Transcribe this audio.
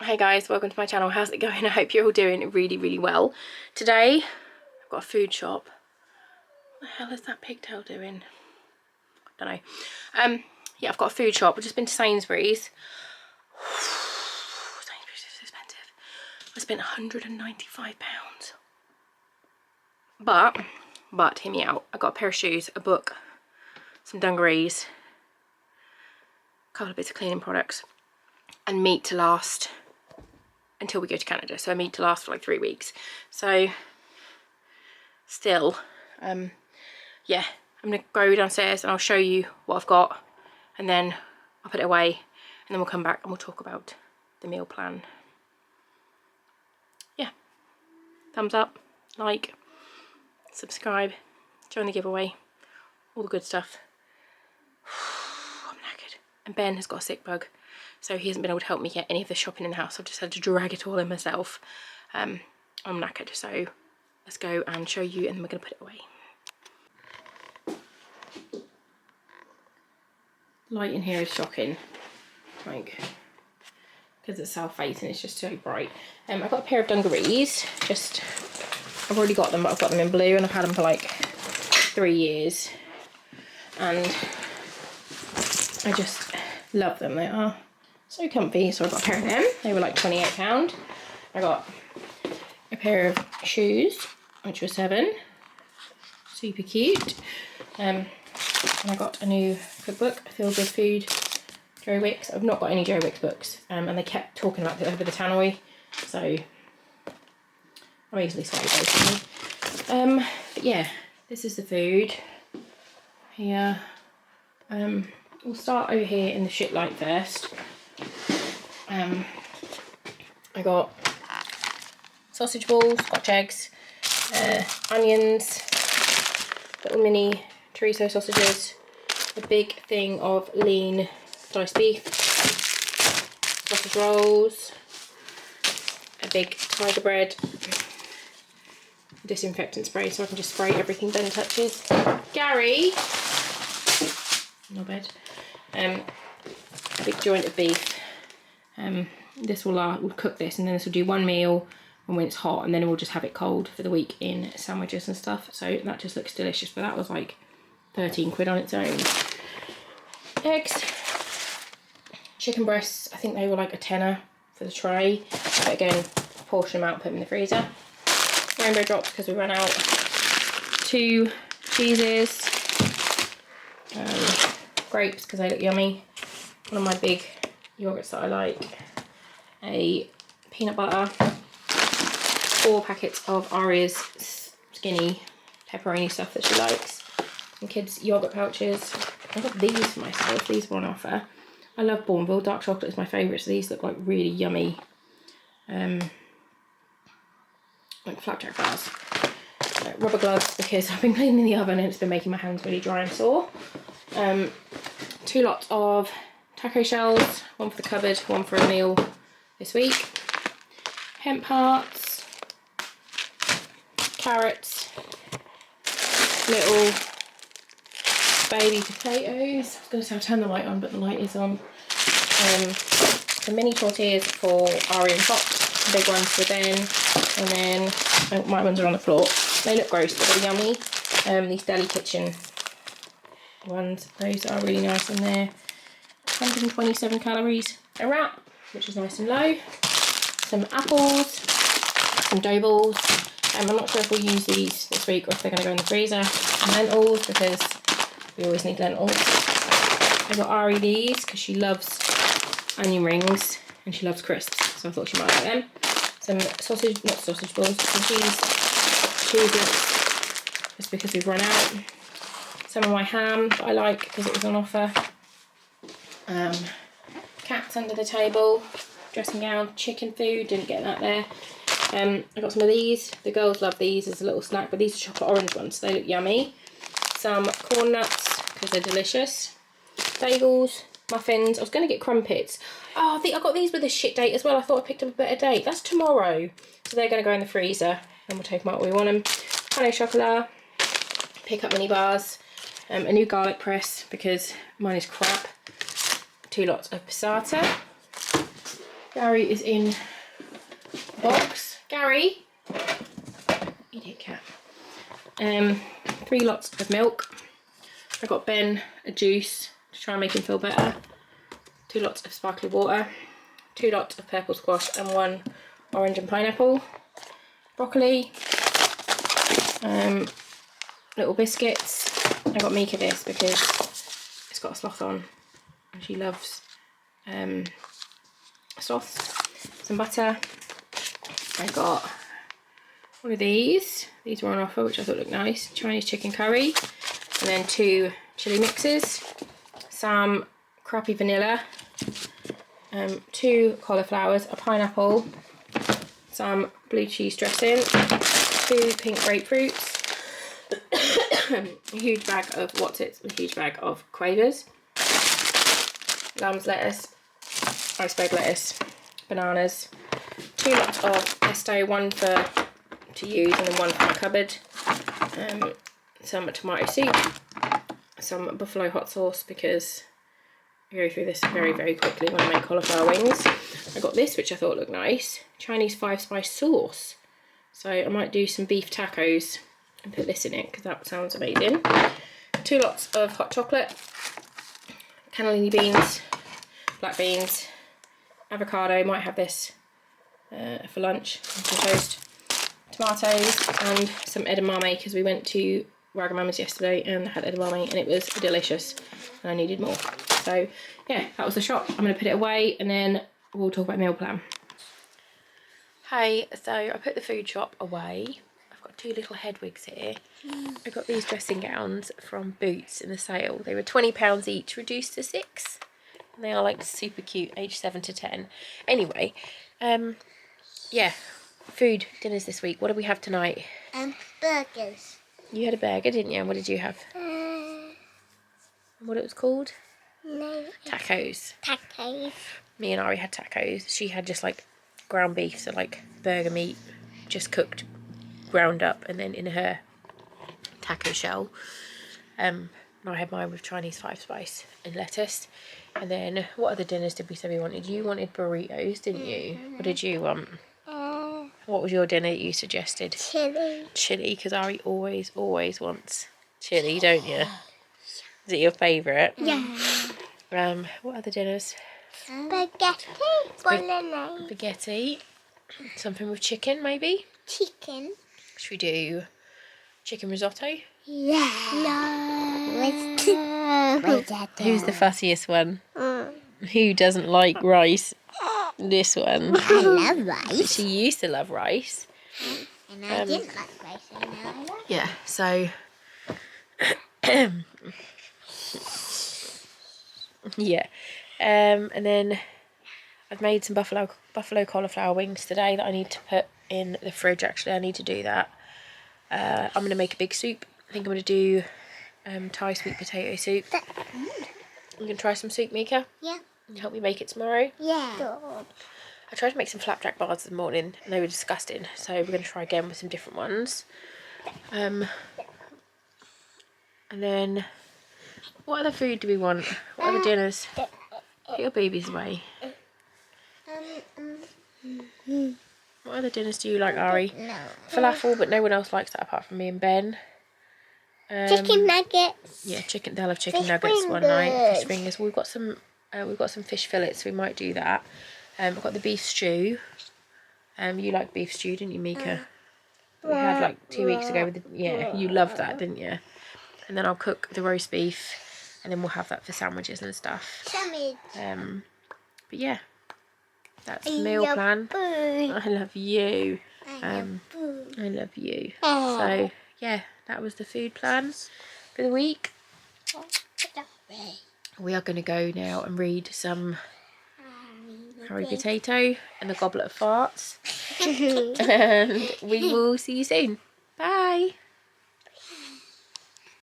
Hey guys, welcome to my channel. How's it going? I hope you're all doing really well. Today I've got a food shop. What the hell is that pigtail doing? Don't know. Yeah, I've got a food shop. I've just been to Sainsburys. Sainsburys is expensive. I spent £195. But hear me out. I got a pair of shoes, a book, some dungarees, a couple of bits of cleaning products, and meat to last until we go to Canada. So meat to last for like 3 weeks. So still, yeah, I'm gonna go downstairs and I'll show you what I've got, and then I'll put it away, and then we'll come back and we'll talk about the meal plan. Yeah, thumbs up, like, subscribe, join the giveaway, all the good stuff. I'm knackered. And Ben has got a sick bug, so he hasn't been able to help me get any of the shopping in the house. I've just had to drag it all in myself. I'm knackered, so let's go and show you, and then we're going to put it away. Light in here is shocking, like, because it's south-facing, it's just so bright. I've got a pair of dungarees, I've already got them, but I've got them in blue, and I've had them for like 3 years, and I just love them. They are so comfy. So I got a pair of them. They were like £28. I got a pair of shoes, which were £7. Super cute. And I got a new cookbook filled with food. Joe Wicks. I've not got any Joe Wicks books, and they kept talking about it over the tannoy, so I'm easily swayed basically. But yeah, this is the food here. We'll start over here in the shit light first. I got sausage balls, Scotch eggs, onions, little mini chorizo sausages, a big thing of lean sliced beef, sausage rolls, a big tiger bread, disinfectant spray so I can just spray everything Ben touches. Gary, no bed. A big joint of beef. This will we'll cook this, and then this will do one meal, and when it's hot, and then we'll just have it cold for the week in sandwiches and stuff. So that just looks delicious. But that was like 13 quid on its own. Eggs, chicken breasts. I think they were like a tenner for the tray. But again, portion them out, put them in the freezer. Rainbow drops because we ran out. 2 cheeses. Grapes because they look yummy. One of my big yogurts that I like. A peanut butter. 4 packets of Aria's skinny pepperoni stuff that she likes. Some kids' yogurt pouches. I got these for myself. These were on offer. I love Bourneville. Dark chocolate is my favourite, so these look like really yummy. Like flapjack bars. Rubber gloves because I've been cleaning the oven and it's been making my hands really dry and sore. 2 lots of taco shells, one for the cupboard, one for a meal this week. Hemp hearts, carrots, little baby potatoes. I was going to say I'll turn the light on, but the light is on. Some mini tortillas for Ari and Fox, big ones for Ben, and then my ones are on the floor. They look gross, but they're yummy. These Deli Kitchen ones, those are really nice in there. 127 calories a wrap, which is nice and low. Some apples, some dough balls. I'm not sure if we'll use these this week or if they're going to go in the freezer. And lentils, because we always need lentils. I got Ari these because she loves onion rings and she loves crisps, so I thought she might like them. Some sausage, not sausage balls, some cheese bits, just because we've run out. Some of my ham that I like because it was on offer. Cats under the table, dressing gown, chicken food, didn't get that there. I got some of these. The girls love these as a little snack, but these are chocolate orange ones, so they look yummy. Some corn nuts because they're delicious. Bagels, muffins. I was going to get crumpets. Oh, I think I got these with a shit date as well. I thought I picked up a better date. That's tomorrow, so they're going to go in the freezer, and we'll take them out when we want them. Pain au chocolat. Pick up mini bars. A new garlic press because mine is crap. 2 lots of passata. Gary is in the box. Gary! Idiot cat. 3 lots of milk. I got Ben a juice to try and make him feel better. 2 lots of sparkling water. 2 lots of purple squash and 1 orange and pineapple. Broccoli. Little biscuits. I got Mika this because it's got a sloth on and she loves sloths. Some butter. I got one of these. These were on offer, which I thought looked nice. Chinese chicken curry. And then 2 chili mixes. Some crappy vanilla. 2 cauliflowers. A pineapple. Some blue cheese dressing. 2 pink grapefruits. A huge bag of What's-Its. A huge bag of Quavers. Lamb's lettuce. Iceberg lettuce. Bananas. 2 lots of pesto. 1 to use and then 1 for my cupboard. Some tomato soup. Some buffalo hot sauce because I go through this very, very quickly when I make cauliflower wings. I got this, which I thought looked nice. Chinese 5-spice sauce. So I might do some beef tacos and put this in it because that sounds amazing. 2 lots of hot chocolate. Cannellini beans. Black beans. Avocado. Might have this for lunch. And some toast. Tomatoes and some edamame because we went to Wagamama's yesterday and had edamame and it was delicious and I needed more. So yeah, that was the shop. I'm going to put it away and then we'll talk about meal plan. Hey, so I put the food shop away. I've got 2 little head wigs here. I got these dressing gowns from Boots in the sale. They were £20 each, reduced to 6. And they are like super cute, age 7 to 10. Anyway, yeah. Food, dinners this week. What do we have tonight? Burgers. You had a burger, didn't you? And what did you have? What it was called? No. Tacos. Tacos. Me and Ari had tacos. She had just like ground beef, so like burger meat, just cooked, ground up, and then in her taco shell. And I had mine with Chinese 5-spice and lettuce. And then what other dinners did we say we wanted? You wanted burritos, didn't you? What did you want? What was your dinner that you suggested? Chili. Chili, because Ari always wants chili, don't you? Is it your favourite? Yeah. What other dinners? Spaghetti. Bolognese. Spaghetti. Something with chicken, maybe? Chicken. Should we do chicken risotto? Yeah. No. Who's the fussiest one? Who doesn't like rice? This one. I love rice. She used to love rice. And I didn't like rice and now I love it. Yeah, so yeah. And then I've made some buffalo cauliflower wings today that I need to put in the fridge. Actually, I need to do that. I'm going to make a big soup. I think I'm going to do Thai sweet potato soup. You can try some soup, Mika? Yeah. Can you help me make it tomorrow? Yeah. I tried to make some flapjack bars this morning and they were disgusting, so we're going to try again with some different ones. And then what other food do we want? What other dinners? Get your babies away. What other dinners do you like, Ari? No. Falafel, but no one else likes that apart from me and Ben. Chicken nuggets. Yeah, they'll have chicken Fish nuggets one night. fingers. Fish fingers. We've got some fish fillets, so we might do that. I've got the beef stew. You like beef stew, didn't you, Mika? We had like 2 weeks ago with you loved that, didn't you? And then I'll cook the roast beef and then we'll have that for sandwiches and stuff. But yeah, that's the meal plan. I love you. I love you. So yeah, that was the food plan for the week. We are going to go now and read some Harry Potato and the Goblet of Farts. And we will see you soon. Bye.